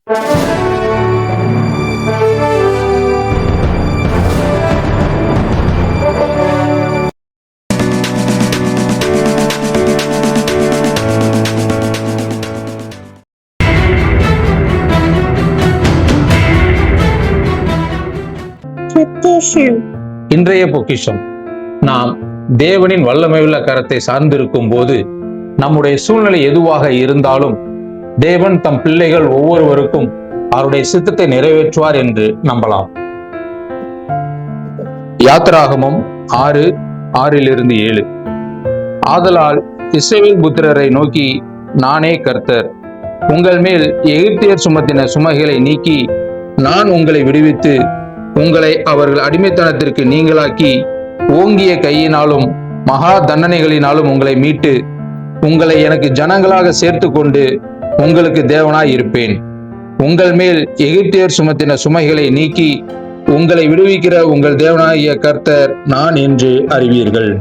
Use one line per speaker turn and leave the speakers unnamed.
இன்றைய பொக்கிஷம். நாம் தேவனின் வல்லமையுள்ள கரத்தை சார்ந்திருக்கும் போது நம்முடைய சூழ்நிலை எதுவாக இருந்தாலும் தேவன் தம் பிள்ளைகள் ஒவ்வொருவருக்கும் அவருடைய சித்தத்தை நிறைவேற்றுவார் என்று நம்பலாம். யாத்திராகமம் 6:6-7. ஆதலால் இஸ்ரவேல் புத்திரரை நோக்கி, நானே கர்த்தர். உங்கள் மேல் எகிப்தியர் சுமத்தின சுமைகளை நீக்கி நான் உங்களை விடுவித்து உங்களை அவர்கள் அடிமைத்தனத்திற்கு நீங்களாக்கி ஓங்கிய கையினாலும் மகா தண்டனைகளினாலும் உங்களை மீட்டு உங்களை எனக்கு ஜனங்களாக சேர்த்து கொண்டு உங்களுக்கு தேவனாய் இருப்பேன். உங்கள் மேல் எகிப்தியர் சுமத்தின சுமைகளை நீக்கி உங்களை விடுவிக்கிற உங்கள் தேவனாகிய கர்த்தர் நான் என்று அறிவீர்கள்.